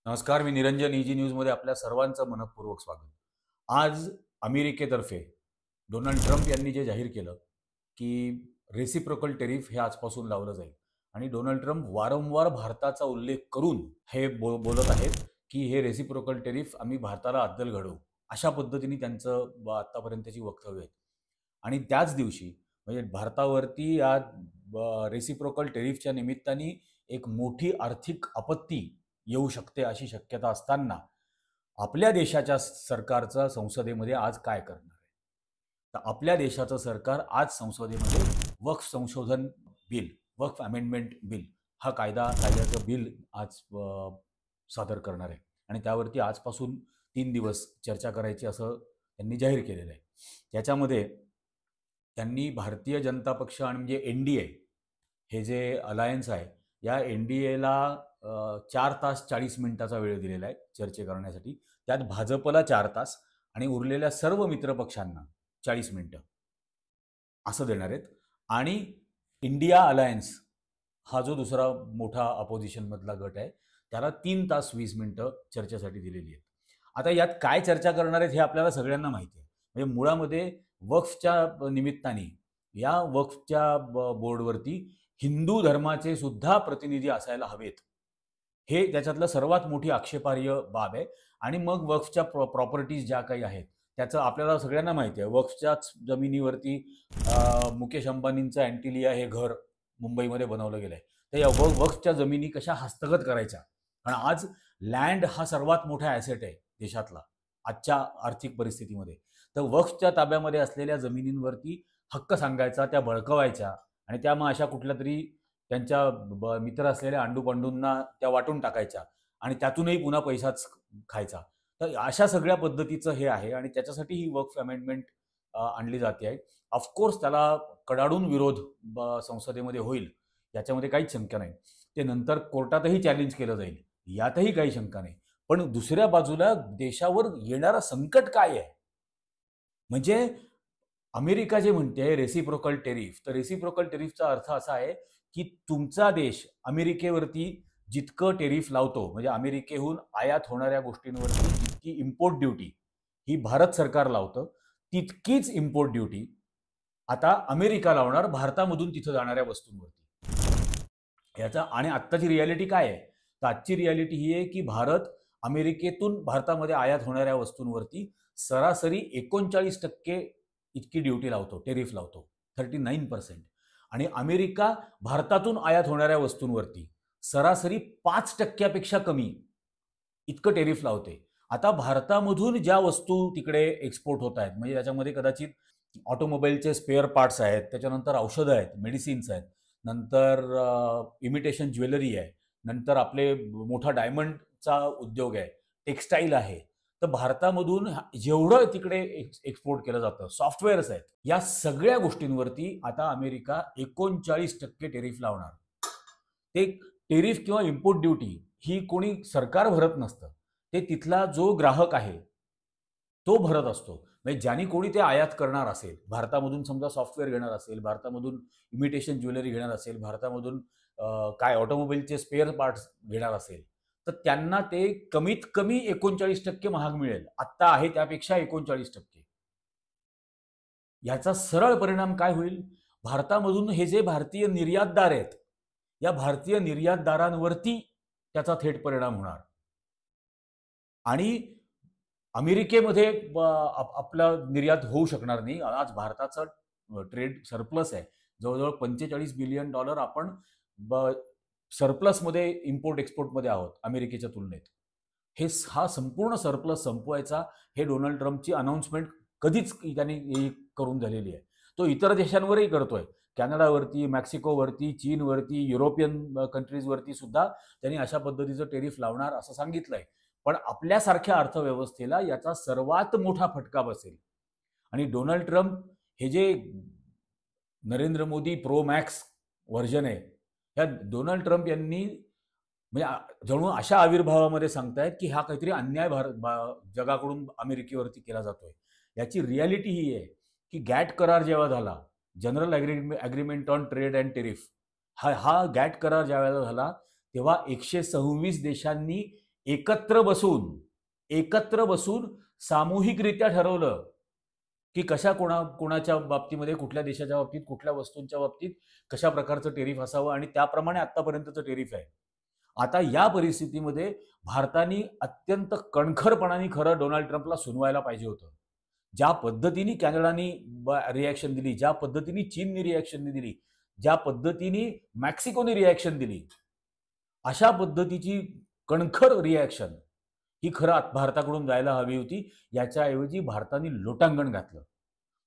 नमस्कार, मी निरंजन ईजी न्यूजमध्ये आपल्या सर्वांचं मनःपूर्वक स्वागत. आज अमेरिकेतर्फे डोनाल्ड ट्रम्प यांनी जे जाहीर केलं की रेसिप्रोकल टेरिफ हे आजपासून लावलं जाईल आणि डोनाल्ड ट्रम्प वारंवार भारताचा उल्लेख करून हे बोलत आहेत की हे रेसिप्रोकल टेरिफ आम्ही भारताला अद्दल घडवू, अशा पद्धतीने त्यांचं आत्तापर्यंतची वक्तव्य आहेत. आणि त्याच दिवशी म्हणजे भारतावरती या रेसिप्रोकल टेरिफच्या निमित्ताने एक मोठी आर्थिक आपत्ती येऊ शकते अशी शक्यता असताना आपल्या देशाच्या सरकारचा संसदेमध्ये आज काय करणार आहे? तर आपल्या देशाचं सरकार आज संसदेमध्ये वक्फ संशोधन बिल, वक्फ अमेंडमेंट बिल हा कायद्याचं बिल आज सादर करणार आहे आणि त्यावरती आजपासून 3 दिवस चर्चा करायची असं त्यांनी जाहीर केलेलं आहे. त्याच्यामध्ये त्यांनी भारतीय जनता पक्ष आणि म्हणजे NDA हे जे अलायन्स आहे या NDAला 4 तास 40 मिनिटाचा वेळ दिलेला आहे चर्चा करण्यासाठी. त्यात भाजपला 4 तास आणि उरलेल्या सर्व मित्रपक्षांना 40 मिनिटं असं देणार आहेत. आणि इंडिया अलायन्स हा जो दुसरा मोठा अपोजिशनमधला गट आहे त्याला 3 तास 20 मिनिटं चर्चेसाठी दिलेली आहेत. आता यात काय चर्चा करणार आहेत हे आपल्याला सगळ्यांना माहिती आहे. म्हणजे मुळामध्ये वक्फच्या निमित्ताने या वक्फच्या बोर्डवरती हिंदू धर्माचे सुद्धा प्रतिनिधी असायला हवेत, हे त्याच्यातलं सर्वात मोठी आक्षेपार्ह बाब आहे. आणि मग वक्फच्या प्रॉपर्टीज ज्या काही आहेत त्याचं आपल्याला सगळ्यांना माहिती आहे. वक्फच्याच जमिनीवरती मुकेश अंबानींचं अँटिलिया हे घर मुंबईमध्ये बनवलं गेलं आहे. तर या वक्फच्या जमिनी कशा हस्तगत करायच्या? कारण आज लँड हा सर्वात मोठा ॲसेट आहे देशातला आजच्या आर्थिक परिस्थितीमध्ये. तर वक्फच्या ताब्यामध्ये असलेल्या जमिनींवरती हक्क सांगायचा, त्या बळकवायच्या आणि त्या मग अशा कुठल्या तरी त्यांच्या मित्र असलेल्या अंडूपंडूंना त्या वाटून टाकायच्या आणि त्यातूनही पुन्हा पैसाच खायचा. तर अशा सगळ्या पद्धतीचं हे आहे आणि त्याच्यासाठी ही वक्फ अमेंडमेंट आणली जाते आहे. ऑफकोर्स त्याला कडाडून विरोध संसदेमध्ये होईल, याच्यामध्ये काहीच शंका नाही. ते नंतर कोर्टातही चॅलेंज केलं जाईल, यातही काही शंका नाही. पण दुसऱ्या बाजूला देशावर येणारं संकट काय आहे? म्हणजे अमेरिका जे म्हणते रेसिप्रोकल टेरिफ, तर रेसिप्रोकल टेरिफचा अर्थ असा आहे की तुमचा देश अमेरिकेवरती जितकं टेरिफ लावतो, म्हणजे अमेरिकेहून आयात होणाऱ्या गोष्टींवरती जितकी इम्पोर्ट ड्युटी ही भारत सरकार लावतं, तितकीच इम्पोर्ट ड्युटी आता अमेरिका लावणार भारतामधून तिथं जाणाऱ्या वस्तूंवरती. याचा आणि आत्ताची रियालिटी काय आहे? तर आजची रियालिटी ही आहे की भारत अमेरिकेतून भारतामध्ये आयात होणाऱ्या वस्तूंवरती सरासरी 39% इतकी ड्युटी लावतो, टेरिफ लावतो, 39%. आणि अमेरिका भारतातून आयात होणाऱ्या वस्तूंवरती सरासरी 5% कमी इतकं टेरिफ लावते. आता भारतामधून ज्या वस्तू तिकडे एक्सपोर्ट होत आहेत, म्हणजे त्याच्यामध्ये कदाचित ऑटोमोबाईलचे स्पेअर पार्ट्स आहेत, त्याच्यानंतर औषधं आहेत, मेडिसिन्स आहेत, नंतर इमिटेशन ज्वेलरी आहे, नंतर आपले मोठा डायमंडचा उद्योग आहे, टेक्स्टाईल आहे. तर भारतामधून जेवढं तिकडे एक्सपोर्ट केलं जातं, सॉफ्टवेअर्स आहेत, या सगळ्या गोष्टींवरती आता अमेरिका 39% टेरिफ लावणार. ते टेरिफ किंवा इम्पोर्ट ड्युटी ही कोणी सरकार भरत नसतं, ते तिथला जो ग्राहक आहे तो भरत असतो. म्हणजे ज्याने कोणी ते आयात करणार असेल, भारतामधून समजा सॉफ्टवेअर घेणार असेल, भारतामधून इमिटेशन ज्वेलरी घेणार असेल, भारतामधून काय ऑटोमोबाईलचे स्पेअर पार्ट्स घेणार असेल, तर त्यांना ते कमीत कमी 39% महाग मिळेल. आत्ता आहे त्यापेक्षा 39%. याचा सरळ परिणाम काय होईल? भारतामधून हे जे भारतीय निर्यातदार आहेत, या भारतीय निर्यातदारांवरती त्याचा थेट परिणाम होणार. आणि अमेरिकेमध्ये आपलं निर्यात होऊ शकणार नाही. आज भारताचं ट्रेड सरप्लस आहे, जवळजवळ $45 बिलियन आपण सरप्लसमध्ये इम्पोर्ट एक्सपोर्टमध्ये आहोत अमेरिकेच्या तुलनेत. हा संपूर्ण सरप्लस संपवायचा हे डोनाल्ड ट्रम्पची अनाऊन्समेंट कधीच त्यांनी करून झालेली आहे. तो इतर देशांवरही करतोय, कॅनडावरती, मेक्सिकोवरती, चीनवरती, युरोपियन कंट्रीजवरती सुद्धा त्यांनी अशा पद्धतीचं टेरिफ लावणार असं सांगितलंय. पण आपल्यासारख्या अर्थव्यवस्थेला याचा सर्वात मोठा फटका बसेल. आणि डोनाल्ड ट्रम्प हे जे Narendra Modi pro max version आहे, या डोनाल्ड ट्रम्प यांनी म्हणजे जणू अशा आविर्भावामध्ये सांगतायत की हा काहीतरी अन्याय जगाकडून अमेरिकेवरती केला जातोय. याची रियालिटी ही आहे की गॅट करार जेव्हा झाला, general agreement on trade and tariff, हा गॅट करार ज्यावेळेला झाला तेव्हा 126 देशांनी एकत्र बसून एकत्र बसून सामूहिकरित्या ठरवलं की कशा कोणाच्या बाबतीमध्ये, कुठल्या देशाच्या बाबतीत, कुठल्या वस्तूंच्या बाबतीत कशा प्रकारचं टेरिफ असावं, आणि त्याप्रमाणे आतापर्यंतचं टेरिफ आहे. आता या परिस्थितीमध्ये भारताने अत्यंत कणखरपणाने खरं डोनाल्ड ट्रम्पला सुनवायला पाहिजे होतं. ज्या पद्धतीने कॅनडाने रिॲक्शन दिली, ज्या पद्धतीने चीनने रिॲक्शन दिली, ज्या पद्धतीने मेक्सिकोने रिॲक्शन दिली, अशा पद्धतीची कणखर रिॲक्शन ही खरं भारताकडून जायला हवी होती. याच्याऐवजी भारताने लोटांगण घातलं.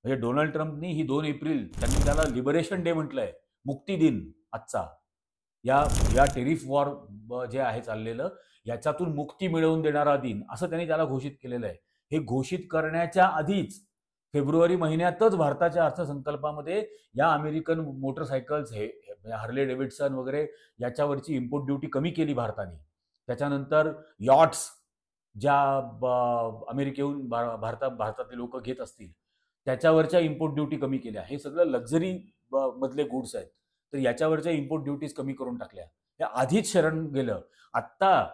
म्हणजे डोनाल्ड ट्रम्पनी ही 2 एप्रिल त्यांनी त्याला लिबरेशन डे म्हटलंय, मुक्ती दिन आजचा. या या टेरिफ वॉर जे आहे चाललेलं, याच्यातून मुक्ती मिळवून देणारा दिन असं त्यांनी त्याला घोषित केलेलं आहे. हे घोषित करण्याच्या आधीच फेब्रुवारी महिन्यातच भारताच्या अर्थसंकल्पामध्ये या अमेरिकन मोटरसायकल्स, हे हार्ले डेव्हिडसन वगैरे याच्यावरची इम्पोर्ट ड्युटी कमी केली भारताने. त्याच्यानंतर यॉट्स ज्या अमेरिकेहून भारतातले लोक घेत असतील त्याच्यावरच्या इम्पोर्ट ड्युटी कमी केल्या. हे सगळं लक्झरी मधले गुड्स आहेत, तर याच्यावरच्या इम्पोर्ट ड्युटीज कमी करून टाकल्या. हे आधीच शरण गेलं. आत्ता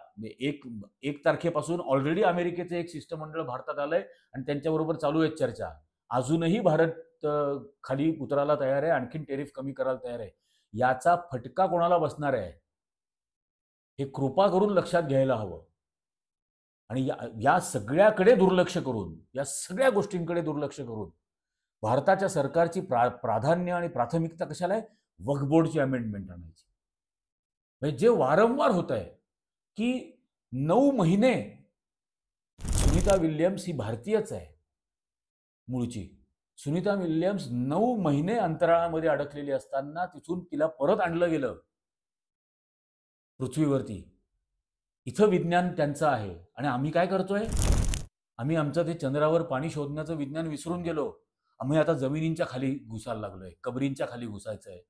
1 तारखेपासून ऑलरेडी अमेरिकेचं एक शिष्टमंडळ भारतात आलंय आणि त्यांच्याबरोबर चालू आहेत चर्चा. अजूनही भारत खाली उतरायला तयार आहे, आणखीन टेरिफ कमी करायला तयार आहे. याचा फटका कोणाला बसणार आहे हे कृपा करून लक्षात घ्यायला हवं. आणि या सगळ्याकडे दुर्लक्ष करून, या सगळ्या गोष्टींकडे दुर्लक्ष करून भारताच्या सरकारची प्राधान्य आणि प्राथमिकता कशाला आहे? वक्फ बोर्डची अमेंडमेंट आणायची. म्हणजे जे वारंवार होत आहे की 9 महिने, सुनीता विल्यम्स ही भारतीयच आहे मूळची. सुनीता विल्यम्स 9 महिने अंतराळामध्ये अडकलेली असताना तिथून तिला परत आणलं गेलं पृथ्वीवरती. इथं विज्ञान त्यांचं आहे आणि आम्ही काय करतोय? आम्ही आमचं ते चंद्रावर पाणी शोधण्याचं विज्ञान विसरून गेलो. आम्ही आता जमिनींच्या खाली घुसायला लागलोय, कबरींच्या खाली घुसायचंय.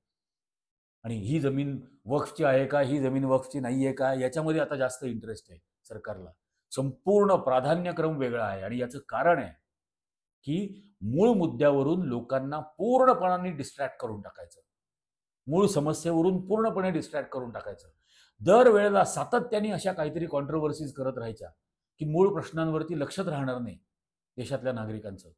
आणि ही जमीन वक्फची आहे का, ही जमीन वक्फची नाहीये का, याच्यामध्ये आता जास्त इंटरेस्ट आहे सरकारला. संपूर्ण प्राधान्यक्रम वेगळा आहे. आणि याचं कारण आहे की मूळ मुद्द्यावरून लोकांना पूर्णपणाने डिस्ट्रॅक्ट करून टाकायचं, मूळ समस्येवरून पूर्णपणे डिस्ट्रॅक्ट करून टाकायचं. दरवेळेला सातत्याने अशा काहीतरी कॉन्ट्रोवर्सीज करत राहायच्या की मूळ प्रश्नांवरती लक्षच राहणार नाही देशातल्या नागरिकांचं.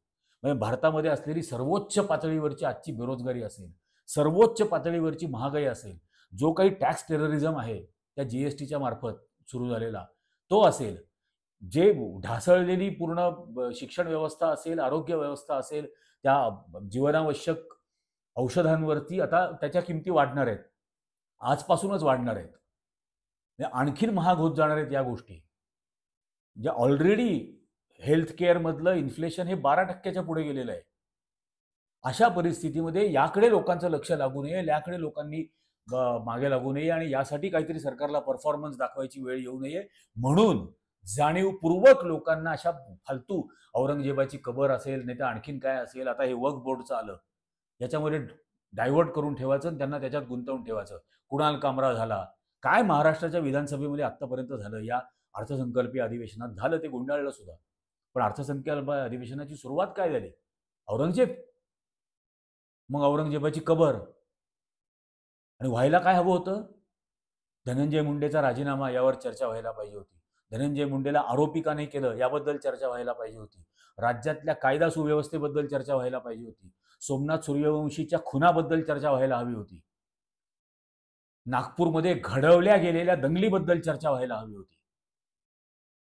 म्हणजे भारतामध्ये असलेली सर्वोच्च पातळीवरची आजची बेरोजगारी असेल, सर्वोच्च पातळीवरची महागाई असेल, जो काही टॅक्स टेररिझम आहे त्या जीएसटीच्या मार्फत सुरू झालेला तो असेल, जे ढासळलेली पूर्ण शिक्षण व्यवस्था असेल, आरोग्य व्यवस्था असेल, त्या जीवनावश्यक औषधांवरती आता त्याच्या किमती वाढणार आहेत, आजपासूनच वाढणार आहेत, आणखीन महाग होत जाणार आहेत या गोष्टी. ज्या ऑलरेडी हेल्थ केअर मधलं इन्फ्लेशन हे 12% पुढे गेलेलं आहे. अशा परिस्थितीमध्ये याकडे लोकांचं लक्ष लागू नये, याकडे लोकांनी मागे लागू नये आणि यासाठी काहीतरी सरकारला परफॉर्मन्स दाखवायची वेळ येऊ नये म्हणून जाणीवपूर्वक लोकांना अशा फालतू औरंगजेबाची कबर असेल, नाही तर आणखीन काय असेल, आता हे वक्फ बोर्डचं आलं, याच्यामध्ये डायव्हर्ट करून ठेवायचं आणि त्यांना त्याच्यात गुंतवून ठेवायचं. कुणाल कामरा झाला, काय महाराष्ट्राच्या विधानसभेमध्ये आतापर्यंत झालं, या अर्थसंकल्पीय अधिवेशनात झालं, ते गुंडाळलं सुद्धा. पण अर्थसंकल्पीय अधिवेशनाची सुरुवात काय झाली? औरंगजेब, मग औरंगजेबाची कबर. आणि व्हायला काय हवं होतं? धनंजय मुंडेचा राजीनामा, यावर चर्चा व्हायला पाहिजे होती. धनंजय मुंडेला आरोपी का नाही केलं याबद्दल चर्चा व्हायला पाहिजे होती. राज्यातल्या कायदा सुव्यवस्थेबद्दल चर्चा व्हायला पाहिजे होती. सोमनाथ सूर्यवंशीच्या खुनाबद्दल चर्चा व्हायला हवी होती. नागपूरमध्ये घडवल्या गेलेल्या दंगलीबद्दल चर्चा व्हायला हवी होती.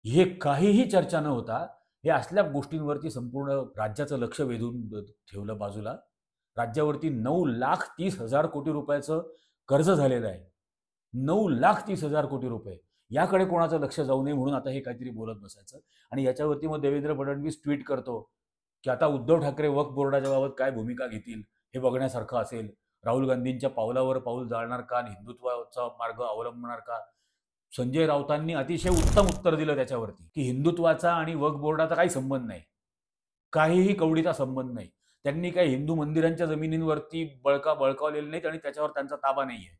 हे काहीही चर्चा न होता हे असल्या गोष्टींवरती संपूर्ण राज्याचं लक्ष वेधून ठेवलं बाजूला. राज्यावरती 9,30,000 कोटी रुपयाचं कर्ज झालेलं आहे. 9,30,000 कोटी रुपये. याकडे कोणाचं लक्ष जाऊ नये म्हणून आता हे काहीतरी बोलत बसायचं. आणि याच्यावरती मग देवेंद्र फडणवीस ट्विट करतो की आता उद्धव ठाकरे वक्फ बोर्डाच्या बाबत काय भूमिका घेतील हे बघण्यासारखं असेल. राहुल गांधींच्या पावलावर पाऊल जाळणार का, हिंदुत्वाचा मार्ग अवलंबणार का. संजय राऊतांनी अतिशय उत्तम उत्तर दिलं त्याच्यावरती की हिंदुत्वाचा आणि वक्फ बोर्डाचा काही संबंध नाही, काहीही कवडीचा संबंध नाही. त्यांनी काही हिंदू मंदिरांच्या जमिनींवरती बळकावलेले नाहीत आणि त्याच्यावर त्यांचा ताबा नाहीये.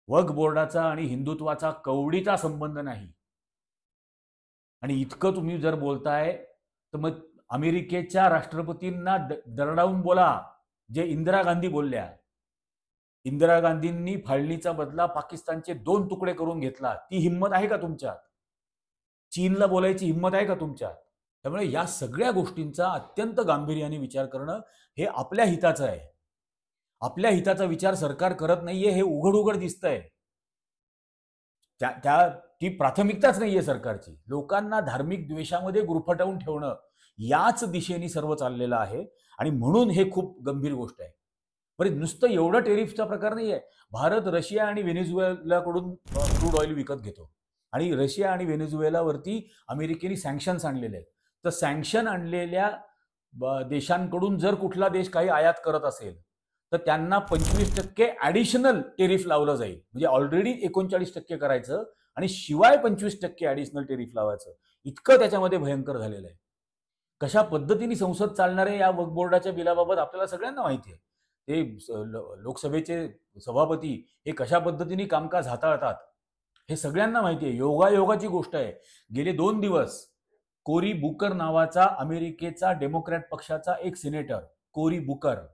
वक्फ बोर्डाचा आणि हिंदुत्वाचा कवडीचा संबंध नाही. आणि इतकं तुम्ही जर बोलताय तर मग अमेरिकेच्या राष्ट्रपतींना दरडावून बोला जे इंदिरा गांधी बोलल्या. इंदिरा गांधींनी फाळणीचा बदला पाकिस्तानचे 2 तुकडे करून घेतला. ती हिंमत आहे का तुमच्यात? चीनला बोलायची हिंमत आहे का तुमच्यात? त्यामुळे या सगळ्या गोष्टींचा अत्यंत गांभीर्याने विचार करणं हे आपल्या हिताचं आहे. आपल्या हिताचा विचार सरकार करत नाहीये हे उघड उघड दिसतंय. ती प्राथमिकताच नाहीये सरकारची. लोकांना धार्मिक द्वेषामध्ये गुरफटवून ठेवणं याच दिशेने सर्व चाललेलं आहे आणि म्हणून हे खूप गंभीर गोष्ट आहे. बरं, नुसतं एवढं टेरिफचा प्रकार नाहीये. भारत रशिया आणि व्हेनेझुएलाकडून क्रूड ऑइल विकत घेतो आणि रशिया आणि व्हेनेझुएलावरती अमेरिकेने सँक्शन्स आणलेले आहेत. तर सँक्शन आणलेल्या देशांकडून जर कुठला देश काही आयात करत असेल तर त्यांना 25% ॲडिशनल टेरिफ लावलं जाईल. म्हणजे ऑलरेडी 39% करायचं आणि शिवाय 25% ॲडिशनल टेरिफ लावायचं. इतकं त्याच्यामध्ये भयंकर झालेलं आहे. कशा पद्धतीने संसद चालणार आहे या वक्फ बोर्डाच्या बिलाबाबत आपल्याला सगळ्यांना माहिती आहे. ते लोकसभेचे सभापती हे कशा पद्धतीने कामकाज हाताळतात हे सगळ्यांना माहिती आहे. योगायोगाची गोष्ट आहे. गेले 2 दिवस कोरी बुकर नावाचा अमेरिकेचा डेमोक्रॅट पक्षाचा एक सिनेटर कोरी बुकर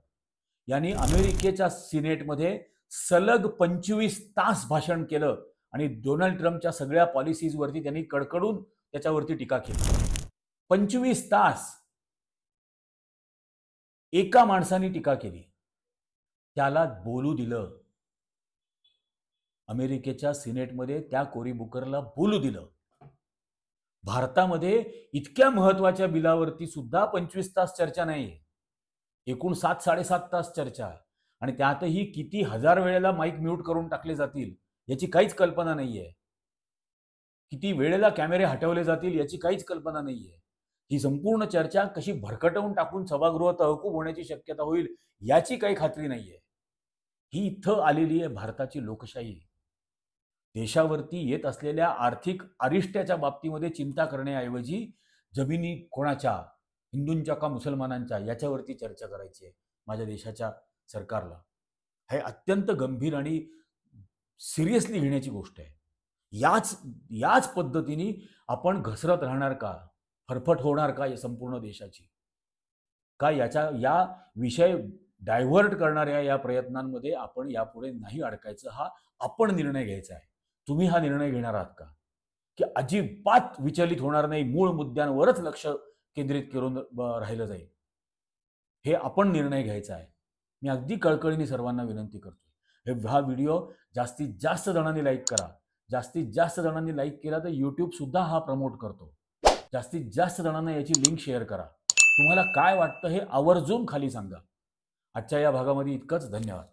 यांनी अमेरिकेच्या सिनेटमध्ये सलग 25 तास भाषण केलं आणि डोनाल्ड ट्रम्पच्या सगळ्या पॉलिसीजवरती त्यांनी कडकडून त्याच्यावरती टीका केली. 25 तास एका माणसाने टीका केली. त्याला बोलू दिलं. अमेरिकेच्या सिनेटमध्ये त्या कोरी बुकरला बोलू दिलं. भारतामध्ये इतक्या महत्वाच्या बिलावरती सुद्धा 25 तास चर्चा नाहीये. एकूण 7-7.5 तास चर्चा आणि त्यातही किती हजार वेळेला माईक म्यूट करून टाकले जातील याची काहीच कल्पना नाहीये. किती वेळेला कॅमेरे हटवले जातील याची काहीच कल्पना नाहीये. ही संपूर्ण चर्चा कशी भरकटवून टाकून सभागृह तहकूब होण्याची शक्यता होईल याची काही खात्री नाहीये. ही इथं आलेली आहे भारताची लोकशाही. देशावरती येत असलेल्या आर्थिक अरिष्ट्याच्या बाबतीमध्ये चिंता करण्याऐवजी जमिनी कोणाच्या, हिंदूंच्या का मुसलमानांच्या, याच्यावरती चर्चा करायची आहे माझ्या देशाच्या सरकारला. हे अत्यंत गंभीर आणि सिरियसली घेण्याची गोष्ट आहे. याच पद्धतीने आपण घसरत राहणार का? फरफट होणार का या संपूर्ण देशाची? का या विषय डायव्हर्ट करणाऱ्या या प्रयत्नांमध्ये आपण यापुढे नाही अडकायचं, हा आपण निर्णय घ्यायचा आहे. तुम्ही हा निर्णय घेणार आहात का की अजिबात विचलित होणार नाही, मूळ मुद्द्यांवरच लक्ष केंद्रित करून राहिलं जाईल? हे आपण निर्णय घ्यायचा आहे. मी अगदी कळकळीने सर्वांना विनंती करतो, हा व्हिडिओ जास्तीत जास्त जणांनी लाईक करा. जास्तीत जास्त जणांनी लाईक केला तर यूट्यूब सुद्धा हा प्रमोट करतो. जास्तीत जास्त जणांना याची लिंक शेअर करा. तुम्हाला काय वाटतं हे आवर्जून खाली सांगा. आजच्या या भागामध्ये इतकंच. धन्यवाद.